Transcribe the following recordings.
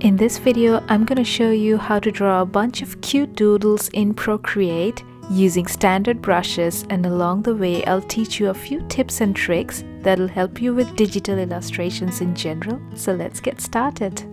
In this video, I'm going to show you how to draw a bunch of cute doodles in Procreate using standard brushes, and along the way I'll teach you a few tips and tricks that'll help you with digital illustrations in general. So let's get started.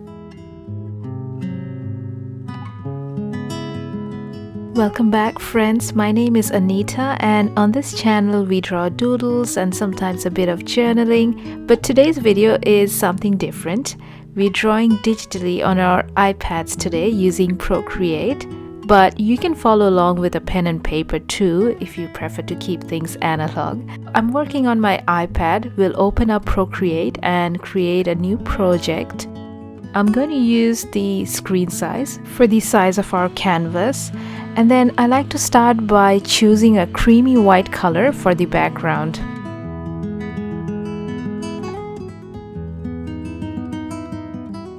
Welcome back friends, my name is Anita and on this channel we draw doodles and sometimes a bit of journaling, but today's video is something different. We're drawing digitally on our iPads today using Procreate, but you can follow along with a pen and paper too if you prefer to keep things analog. I'm working on my iPad. We'll open up Procreate and create a new project. I'm going to use the screen size for the size of our canvas, and then I like to start by choosing a creamy white color for the background.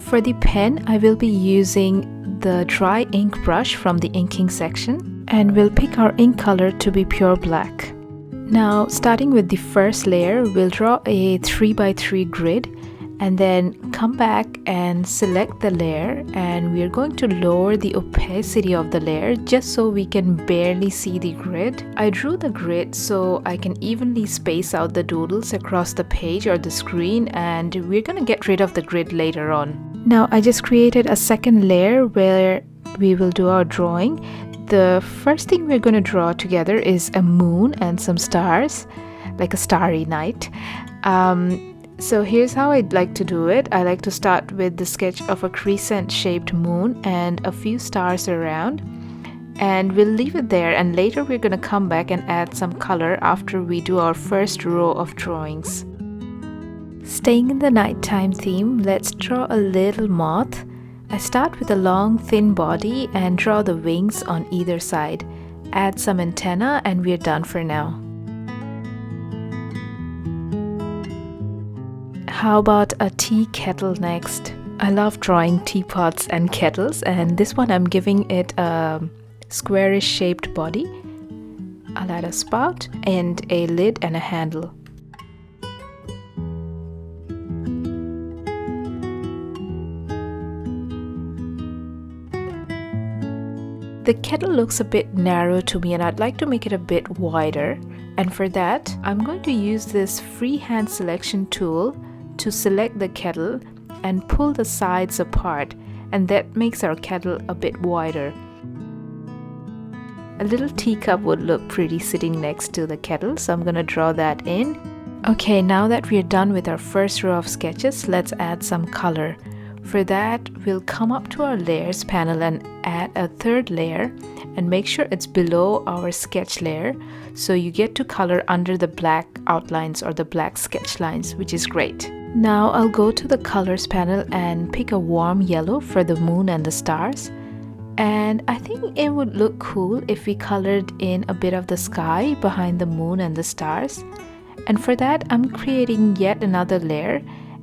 For the pen, I will be using the dry ink brush from the inking section, and we'll pick our ink color to be pure black. Now, starting with the first layer, we'll draw a 3x3 grid and then come back and select the layer, and we're going to lower the opacity of the layer just so we can barely see the grid. I drew the grid so I can evenly space out the doodles across the page or the screen, and we're gonna get rid of the grid later on. Now I just created a second layer where we will do our drawing. The first thing we're going to draw together is a moon and some stars, like a starry night. So here's how I'd like to do it. I like to start with the sketch of a crescent shaped moon and a few stars around, and we'll leave it there, and later we're going to come back and add some color after we do our first row of drawings. Staying in the nighttime theme, let's draw a little moth. I start with a long thin body and draw the wings on either side. Add some antenna and we're done for now. How about a tea kettle next? I love drawing teapots and kettles, and this one I'm giving it a squarish shaped body. I'll add a spout and a lid and a handle. The kettle looks a bit narrow to me and I'd like to make it a bit wider, and for that I'm going to use this freehand selection tool to select the kettle and pull the sides apart, and that makes our kettle a bit wider. A little teacup would look pretty sitting next to the kettle, so I'm going to draw that in. Okay, now that we're done with our first row of sketches, let's add some color. For that, we'll come up to our layers panel and add a third layer and make sure it's below our sketch layer, so you get to color under the black outlines or the black sketch lines, which is great. Now I'll go to the colors panel and pick a warm yellow for the moon and the stars. And I think it would look cool if we colored in a bit of the sky behind the moon and the stars. And for that, I'm creating yet another layer,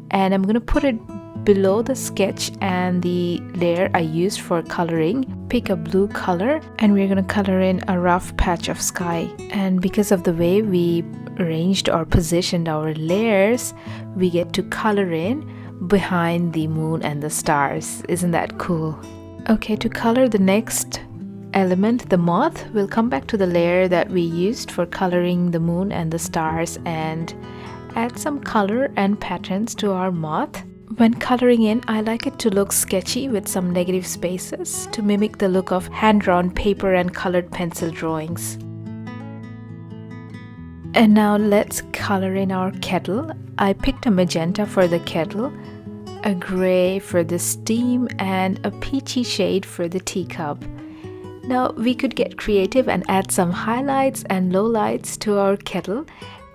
and I'm going to put it below the sketch and the layer I used for coloring. Pick a blue color and we're going to color in a rough patch of sky. And because of the way we arranged or positioned our layers, we get to color in behind the moon and the stars. Isn't that cool? Okay, to color the next element, the moth, we'll come back to the layer that we used for coloring the moon and the stars and add some color and patterns to our moth. When coloring in, I like it to look sketchy with some negative spaces to mimic the look of hand-drawn paper and colored pencil drawings. And now let's color in our kettle. I picked a magenta for the kettle, a gray for the steam, and a peachy shade for the teacup. Now we could get creative and add some highlights and lowlights to our kettle.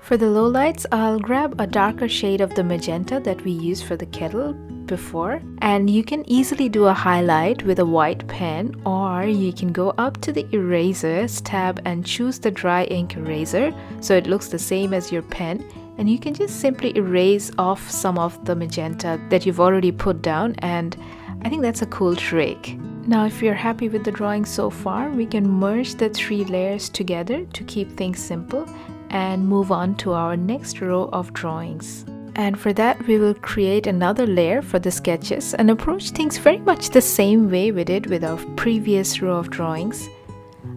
For the lowlights, I'll grab a darker shade of the magenta that we used for the kettle before, and you can easily do a highlight with a white pen, or you can go up to the erasers tab and choose the dry ink eraser so it looks the same as your pen, and you can just simply erase off some of the magenta that you've already put down, and I think that's a cool trick. Now if you're happy with the drawing so far, we can merge the three layers together to keep things simple and move on to our next row of drawings. And for that, we will create another layer for the sketches and approach things very much the same way we did with our previous row of drawings.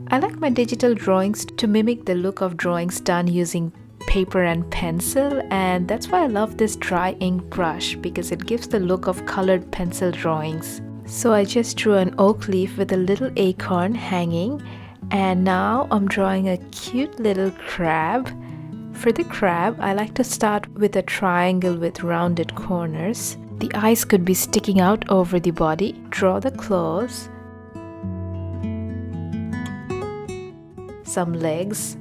I like my digital drawings to mimic the look of drawings done using paper and pencil, and that's why I love this dry ink brush, because it gives the look of colored pencil drawings. So I just drew an oak leaf with a little acorn hanging, and now I'm drawing a cute little crab. For the crab, I like to start with a triangle with rounded corners. The eyes could be sticking out over the body. Draw the claws, some legs,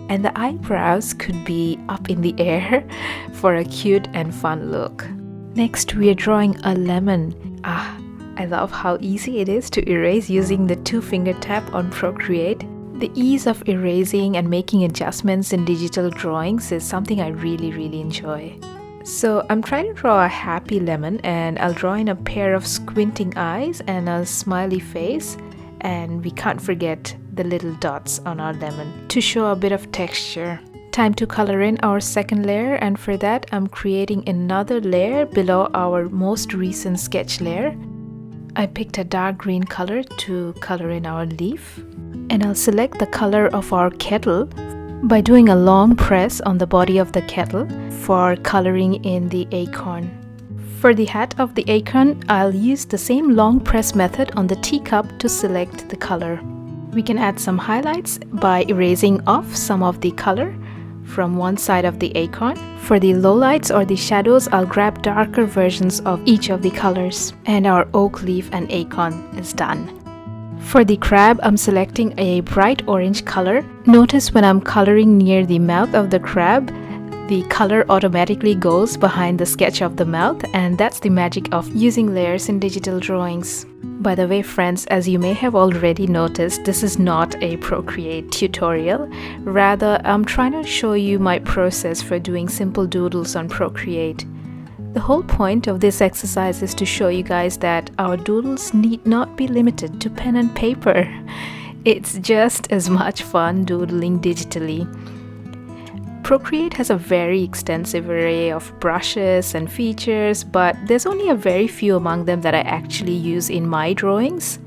and the eyebrows could be up in the air for a cute and fun look. Next, we are drawing a lemon. I love how easy it is to erase using the 2-finger tap on Procreate. The ease of erasing and making adjustments in digital drawings is something I really enjoy. So I'm trying to draw a happy lemon, and I'll draw in a pair of squinting eyes and a smiley face, and we can't forget the little dots on our lemon to show a bit of texture. Time to color in our second layer, and for that I'm creating another layer below our most recent sketch layer. I picked a dark green color to color in our leaf, and I'll select the color of our kettle by doing a long press on the body of the kettle for coloring in the acorn. For the hat of the acorn, I'll use the same long press method on the teacup to select the color. We can add some highlights by erasing off some of the color from one side of the acorn. For the lowlights or the shadows, I'll grab darker versions of each of the colors, and our oak leaf and acorn is done. For the crab, I'm selecting a bright orange color. Notice when I'm coloring near the mouth of the crab, the color automatically goes behind the sketch of the mouth, and that's the magic of using layers in digital drawings. By the way, friends, as you may have already noticed, this is not a Procreate tutorial. Rather, I'm trying to show you my process for doing simple doodles on Procreate. The whole point of this exercise is to show you guys that our doodles need not be limited to pen and paper. It's just as much fun doodling digitally. Procreate has a very extensive array of brushes and features, but there's only a very few among them that I actually use in my drawings.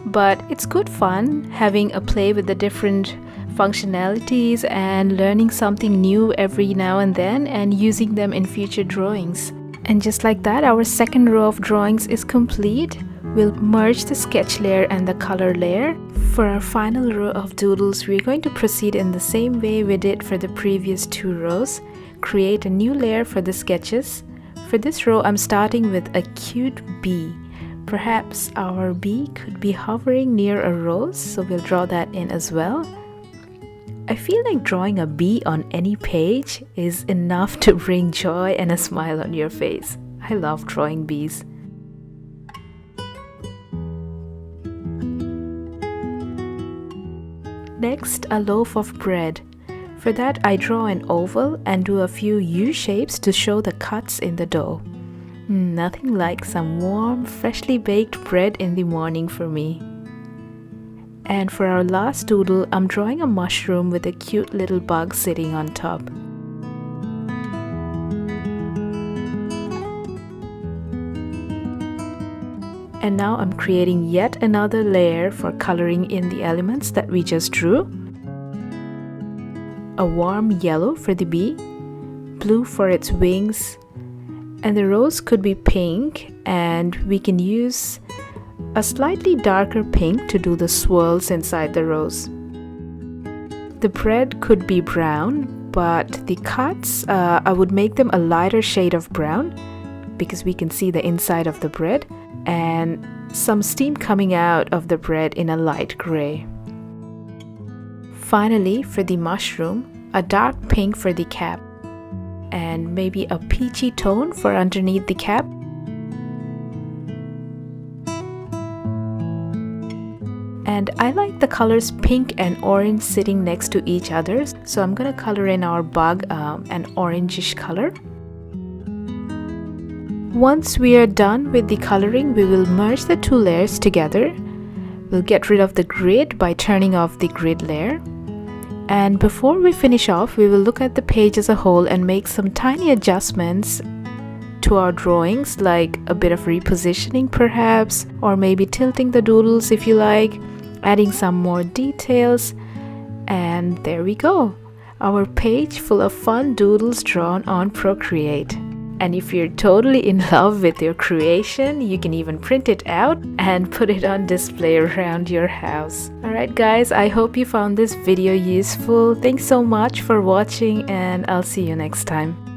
But it's good fun having a play with the different functionalities and learning something new every now and then and using them in future drawings. And just like that, our second row of drawings is complete. We'll merge the sketch layer and the color layer. For our final row of doodles, we're going to proceed in the same way we did for the previous 2 rows. Create a new layer for the sketches. For this row, I'm starting with a cute bee. Perhaps our bee could be hovering near a rose, so we'll draw that in as well. I feel like drawing a bee on any page is enough to bring joy and a smile on your face. I love drawing bees. Next, a loaf of bread. For that, I draw an oval and do a few U shapes to show the cuts in the dough. Nothing like some warm, freshly baked bread in the morning for me. And for our last doodle, I'm drawing a mushroom with a cute little bug sitting on top. And now I'm creating yet another layer for coloring in the elements that we just drew. A warm yellow for the bee, blue for its wings, and the rose could be pink, and we can use a slightly darker pink to do the swirls inside the rose. The bread could be brown, but the cuts, I would make them a lighter shade of brown because we can see the inside of the bread, and some steam coming out of the bread in a light gray. Finally, for the mushroom, a dark pink for the cap, and maybe a peachy tone for underneath the cap. And I like the colors pink and orange sitting next to each other, so I'm gonna color in our bug an orangish color. Once we are done with the coloring, we will merge the 2 layers together. We'll get rid of the grid by turning off the grid layer. And before we finish off, we will look at the page as a whole and make some tiny adjustments to our drawings, like a bit of repositioning perhaps, or maybe tilting the doodles if you like, adding some more details. And there we go, our page full of fun doodles drawn on Procreate. And if you're totally in love with your creation, you can even print it out and put it on display around your house. Alright guys, I hope you found this video useful. Thanks so much for watching, and I'll see you next time.